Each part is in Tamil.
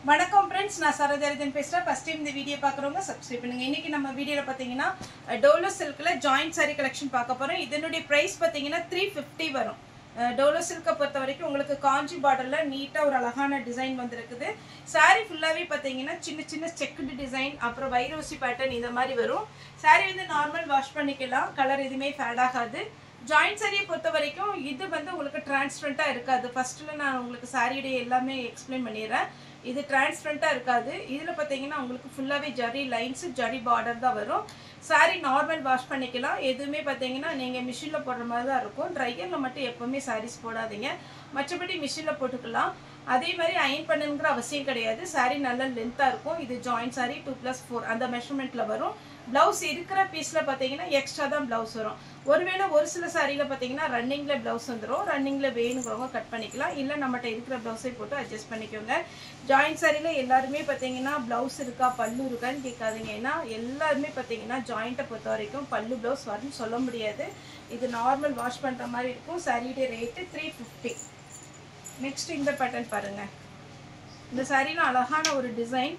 வணக்கம் ஃப்ரெண்ட்ஸ், நான் சரோஜாரஜன் பேசுகிறேன். ஃபஸ்ட் டைம் இந்த வீடியோ பார்க்குறவங்க சப்ஸ்கிரைப் பண்ணுங்கள். இன்றைக்கி நம்ம வீடியோவில் பார்த்தீங்கன்னா டோலோ சில்கில் ஜாயிண்ட் சாரீ கலெக்ஷன் பார்க்க போகிறோம். இதனுடைய ப்ரைஸ் பார்த்தீங்கன்னா 350 வரும். டோலோ சில்கை பொறுத்த வரைக்கும் உங்களுக்கு காஞ்சி பார்டரில் நீட்டாக ஒரு அழகான டிசைன் வந்துருக்குது. சாரீ ஃபுல்லாகவே பார்த்தீங்கன்னா சின்ன சின்ன செக்குடு டிசைன், அப்புறம் வைரோசி பேட்டர்ன் இந்த மாதிரி வரும். சாரீ வந்து நார்மல் வாஷ் பண்ணிக்கலாம், கலர் எதுவுமே ஃபேட் ஆகாது. ஜாயிண்ட் சாரியை பொறுத்த வரைக்கும் இது வந்து உங்களுக்கு டிரான்ஸ்பரண்ட்டாக இருக்காது. ஃபஸ்ட்டில் நான் உங்களுக்கு சாரியுடைய எல்லாமே எக்ஸ்பிளைன் பண்ணிடுறேன். இது டிரான்ஸ்பரண்ட்டாக இருக்காது. இதில் பார்த்தீங்கன்னா உங்களுக்கு ஃபுல்லாகவே ஜரி லைன்ஸு ஜரி பார்டர் தான் வரும். சாரீ நார்மல் வாஷ் பண்ணிக்கலாம். எதுவுமே பார்த்தீங்கன்னா நீங்கள் மிஷினில் போடுற மாதிரி தான் இருக்கும். ட்ரையரில் மட்டும் எப்போவுமே சாரீஸ் போடாதீங்க, மற்றபடி மிஷினில் போட்டுக்கலாம். அதே மாதிரி அயன் பண்ணுங்கிற அவசியம் கிடையாது. சாரீ நல்ல லென்த்தாக இருக்கும். இது ஜாயிண்ட் சாரீ 2+4 அந்த மெஷர்மெண்ட்டில் வரும். ப்ளவுஸ் இருக்கிற பீஸில் பார்த்தீங்கன்னா எக்ஸ்ட்ரா தான் ப்ளவுஸ் வரும். ஒருவேளை ஒரு சில சாரியில் பார்த்தீங்கன்னா ரன்னிங்கில் ப்ளவுஸ் வந்துடும். ரன்னிங்கில் வேணுங்கிறவங்க கட் பண்ணிக்கலாம், இல்லை நம்மகிட்ட இருக்கிற ப்ளவுஸை போட்டு அட்ஜஸ்ட் பண்ணிக்கோங்க. ஜாயிண்ட் சாரியில் எல்லாருமே பார்த்தீங்கன்னா ப்ளவுஸ் இருக்கா பல்லு இருக்கான்னு கேட்காதீங்க. ஏன்னா எல்லாருமே பார்த்தீங்கன்னா ஜாயிண்ட்டை பொறுத்த வரைக்கும் பல்லு ப்ளவுஸ் வரும்னு சொல்ல முடியாது. இது நார்மல் வாஷ் பண்ணுற மாதிரி இருக்கும். சாரியுடைய ரேட்டு 350. நெக்ஸ்ட் இந்த பேட்டர்ன் பாருங்கள். இந்த சாரியில் அழகான ஒரு டிசைன்,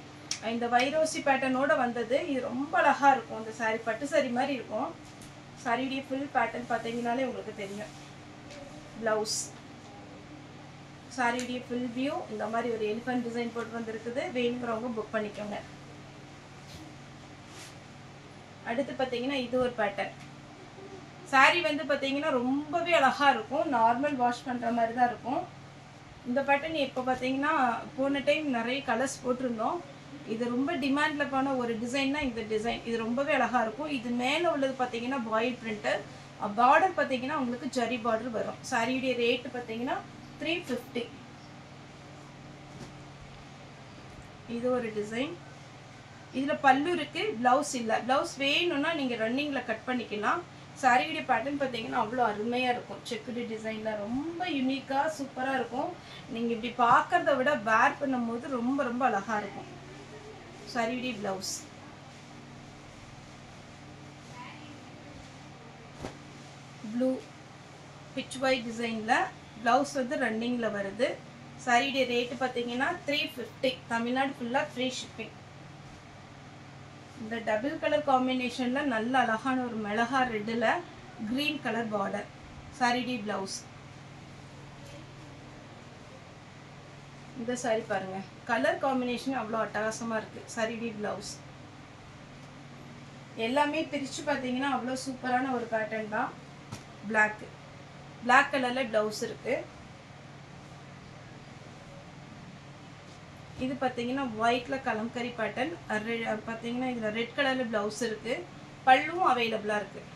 இந்த வைரோசி பேட்டர்னோட வந்தது. இது ரொம்ப அழகாக இருக்கும். இந்த சாரி பட்டு சாரி மாதிரி இருக்கும். சாரியுடைய ஃபுல் பேட்டர்ன் பார்த்தீங்கன்னாலே உங்களுக்கு தெரியும். ப்ளவுஸ், சாரியுடைய ஃபுல் வியூ இந்த மாதிரி ஒரு எலிஃபண்ட் டிசைன் போட்டு வந்திருக்குது. வேணுங்கிறவங்க புக் பண்ணிக்கோங்க. அடுத்து பார்த்தீங்கன்னா இது ஒரு பேட்டர்ன். சாரி வந்து பார்த்தீங்கன்னா ரொம்பவே அழகாக இருக்கும். நார்மல் வாஷ் பண்ணுற மாதிரி தான் இருக்கும். இந்த பேட்டர்ன் இப்போ பார்த்தீங்கன்னா போன டைம் நிறைய கலர்ஸ் போட்டிருந்தோம். இது ரொம்ப டிமாண்டில் போன ஒரு டிசைன்னா இந்த டிசைன். இது ரொம்பவே அழகாக இருக்கும். இது மேலே உள்ளது பார்த்தீங்கன்னா பாயில் பிரிண்ட்டு. பார்டர் பார்த்தீங்கன்னா உங்களுக்கு ஜரி பார்டர் வரும். சாரியுடைய ரேட்டு பார்த்தீங்கன்னா 350. இது ஒரு டிசைன். இதில் பல்லு இருக்குது, ப்ளவுஸ் இல்லை. ப்ளவுஸ் வேணும்னா நீங்கள் ரன்னிங்கில் கட் பண்ணிக்கலாம். சாரியுடைய பேட்டர்ன் பார்த்தீங்கன்னா அவ்வளோ அருமையாக இருக்கும். செக்குடு டிசைனில் ரொம்ப யூனிக்காக சூப்பராக இருக்கும். நீங்கள் இப்படி பார்க்குறத விட வேர் பண்ணும்போது ரொம்ப ரொம்ப அழகாக இருக்கும். சாரியுடைய ப்ளவுஸ் ப்ளூ பிச் ஒயிட் டிசைனில் ப்ளவுஸ் வந்து ரன்னிங்கில் வருது. சாரியுடைய ரேட்டு பார்த்தீங்கன்னா 350. தமிழ்நாடு ஃபுல்லாக ஃப்ரீ ஷிப்பிங். இந்த டபுள் கலர் காம்பினேஷனில் நல்ல அழகான ஒரு மிளகா ரெட்டில் க்ரீன் கலர் பார்டர். சாரியுடைய ப்ளவுஸ். இந்த சாரி பாருங்கள், கலர் காம்பினேஷன் அவ்வளோ அட்டகாசமாக இருக்குது. சாரியுடைய ப்ளவுஸ் எல்லாமே பிரித்து பார்த்தீங்கன்னா அவ்வளோ சூப்பரான ஒரு பேட்டர்ன் தான். பிளாக் கலரில் ப்ளவுஸ் இருக்குது. இது பார்த்தீங்கன்னா ஒயிட்டில் கலம்கரி பேட்டர்ன். பார்த்தீங்கன்னா இதில் ரெட் கலரில் ப்ளவுஸ் இருக்குது. பல்லுவும் அவைலபிளாக இருக்குது.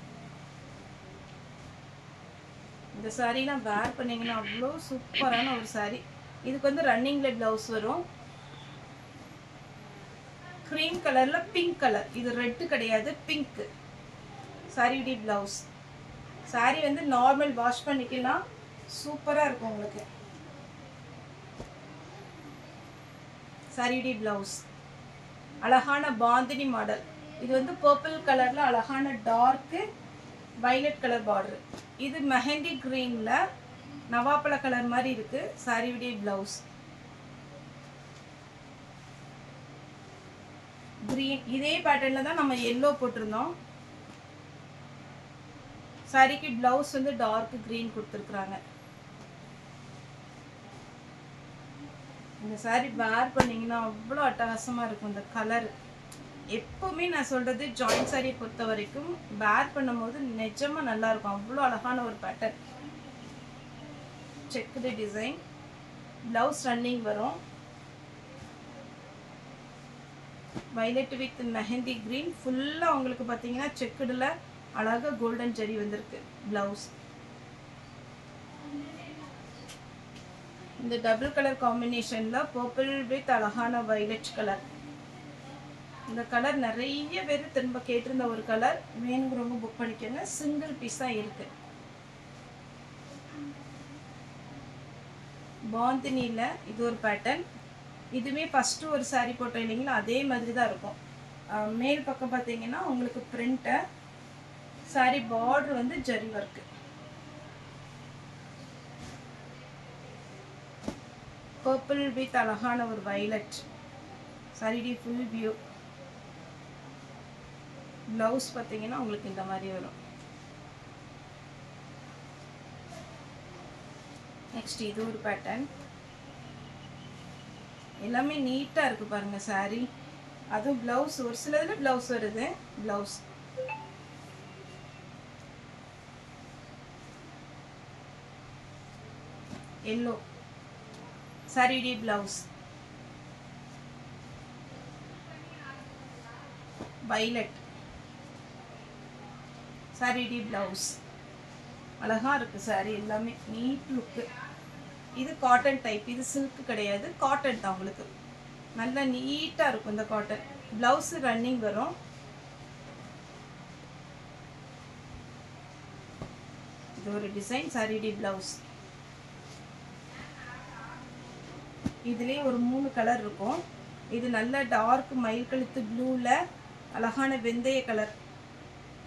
இந்த சாரீலாம் வேர் பண்ணிங்கன்னா அவ்வளோ சூப்பரான ஒரு சாரீ. இதுக்கு வந்து ரன்னிங்கில் ப்ளவுஸ் வரும். க்ரீம் கலரில் பிங்க் கலர், இது ரெட்டு கிடையாது, பிங்க்கு. சாரியுடைய ப்ளவுஸ். சாரீ வந்து நார்மல் வாஷ் பண்ணிக்கலாம், சூப்பராக இருக்கும் உங்களுக்கு. சாரியுடைய ப்ளவுஸ் அழகான பாந்தினி மாடல். இது வந்து பர்பிள் கலரில் அழகான டார்க்கு வைலட் கலர் பார்டர். இது மெஹந்தி க்ரீனில் நவாப்பழ கலர் மாதிரி இருக்குது. சாரியுடைய ப்ளவுஸ் க்ரீன். இதே பேட்டர்னில் தான் நம்ம எல்லோ போட்டிருந்தோம். சாரிக்கு ப்ளவுஸ் வந்து டார்க் க்ரீன் கொடுத்துருக்குறாங்க. இந்த சாரி வேர் பண்ணிங்கன்னா அவ்வளோ அட்டகாசமாக இருக்கும். இந்த கலர் எப்போவுமே நான் சொல்கிறது, ஜாயிண்ட் சாரியை பொறுத்த வரைக்கும் வேர் பண்ணும்போது நிஜமாக நல்லாயிருக்கும். அவ்வளோ அழகான ஒரு pattern. Checked design, blouse running வரும். வைலட் வித் மெஹந்தி க்ரீன் ஃபுல்லாக உங்களுக்கு பார்த்தீங்கன்னா செக்குடில் அழகாக கோல்டன் ஜரி வந்திருக்கு. ப்ளவுஸ் இந்த டபுள் கலர் காம்பினேஷனில் பர்பிள் வித் அழகான வைலட் கலர். இந்த கலர் நிறைய பேர் திரும்ப கேட்டிருந்த ஒரு கலர். வேணுங்கிறவங்க புக் பண்ணிக்கோங்க. சிங்கிள் பீஸ் தான் இருக்குது. பாந்தினியில் இது ஒரு பேட்டர்ன். இதுவே ஃபஸ்ட்டு ஒரு சாரீ போட்டோம் இல்லைங்களா, அதே மாதிரி தான் இருக்கும். மேல் பக்கம் பார்த்தீங்கன்னா உங்களுக்கு பிரிண்ட்டை, சாரீ பார்டர் வந்து ஜரி ஒர்க்கு. பர்பிள் வித் அழகான ஒரு violet. saree full view. Blouse பார்த்தீங்கன்னா உங்களுக்கு இந்த மாதிரி வரும். நெக்ஸ்ட் இது ஒரு பேட்டர்ன். எல்லாமே நீட்டாக இருக்கு பாருங்க saree. அதுவும் ப்ளவுஸ் ஒரு சிலதுல ப்ளவுஸ் வருது. Blouse yellow saree blouse. Violet saree blouse. அழகா இருக்கு saree எல்லாமே நீட் லுக்கு. இது காட்டன் டைப். இது சில்க் கிடையாது, காட்டன் தான். உங்களுக்கு நல்லா நீட்டா இருக்கும் இந்த காட்டன். ப்ளவுஸ் ரன்னிங் வரும். இது ஒரு டிசைன் saree ப்ளவுஸ். இதுலயே ஒரு 3 கலர் இருக்கும். இது நல்ல டார்க் மயில் கழுத்து ப்ளூல அழகான வெந்தய கலர்.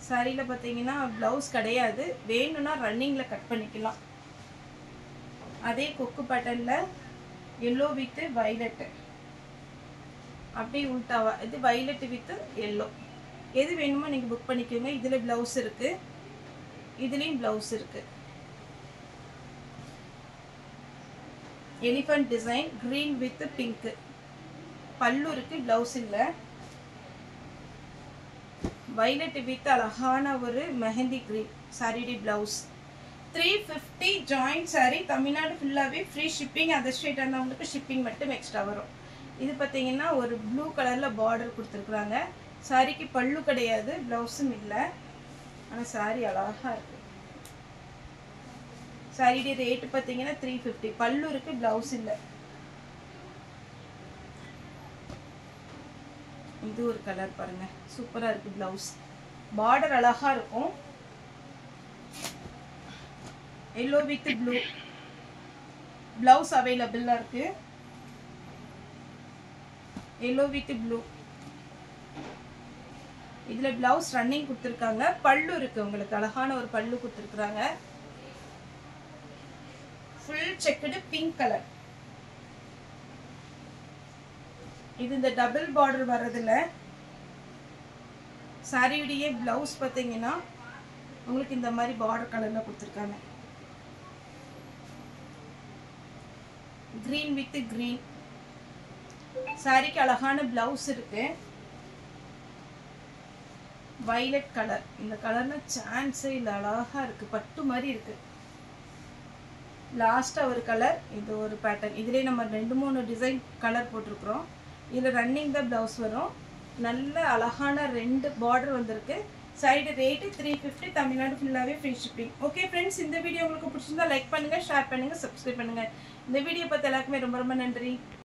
சாரியில பார்த்தீங்கன்னா ப்ளவுஸ் கிடையாது, வேணும்னா ரன்னிங்ல கட் பண்ணிக்கலாம். அதே கொக்கு பேட்டர்ன்ல எல்லோ வித் வயலட், அப்படியே உல்டாவா இது வயலட் வித் எல்லோ. எது வேணுமோ நீங்க புக் பண்ணிக்கோங்க. இதுல ப்ளவுஸ் இருக்கு, இதுலயும் ப்ளவுஸ் இருக்கு. Elephant design green with pink. Pallu இருக்கு, ப்ளவுஸ் இல்ல. வயலட் வித் அழகான ஒரு mehndi green saree blouse. 350 joint saree. Tamil Nadu ஃபுல்லாவே ஃப்ரீ ஷிப்பிங். அதர் ஸ்டேட் ஆனவங்களுக்கு ஷிப்பிங் மட்டும் எக்ஸ்ட்ரா வரும். இது பார்த்தீங்கன்னா ஒரு ப்ளூ கலர்ல பார்டர் கொடுத்துருக்குறாங்க. சாரிக்கு பல்லு கிடையாது, ப்ளவுஸும் இல்லை. ஆனால் சாரி அழகா இருக்கு. சாரி ரேட்டு பார்த்தீங்கன்னா 350. பல்லு இருக்கு, ப்ளவுஸ் இல்லை. இது ஒரு கலர் பாருங்க, சூப்பரா இருக்கு. ப்ளவுஸ் பார்டர் அழகா இருக்கும். Yellow with blue. ப்ளவுஸ் அவைலபிளா இருக்கு. Yellow with blue. இதுல ப்ளவுஸ் ரன்னிங் கொடுத்துருக்காங்க. பல்லு இருக்கு, உங்களுக்கு அழகான ஒரு பல்லு கொடுத்துருக்காங்க. Full checked pink colour. இது இந்த டபுள் பார்டர் வர்றதுல சாரியுடைய ப்ளவுஸ் பார்த்தீங்கன்னா உங்களுக்கு இந்த மாதிரி பார்டர் கலர்ல கொடுத்துருக்காங்க. Green with green. சாரிக்கு அழகான ப்ளவுஸ் இருக்கு. Violet colour. இந்த கலர்ல சான்ஸே இல்லை, அழகா இருக்கு, பட்டு மாதிரி இருக்கு. லாஸ்டா ஒரு கலர். இது ஒரு பேட்டர்ன். இதுலயே நம்ம 2-3 டிசைன் கலர் போட்டிருக்கிறோம். இதுல ரன்னிங் தான் ப்ளவுஸ் வரும். நல்ல அழகான 2 பார்டர் வந்திருக்கு. Side rate 350. தமிழ்நாடு ஃபுல்லாவே ஃப்ரீ ஷிப்பிங். ஓகே ஃப்ரெண்ட்ஸ், இந்த வீடியோ உங்களுக்கு பிடிச்சிருந்தா லைக் பண்ணுங்க, ஷேர் பண்ணுங்க, சப்ஸ்கிரைப் பண்ணுங்க. இந்த வீடியோ பார்த்த எல்லாருக்குமே ரொம்ப ரொம்ப நன்றி.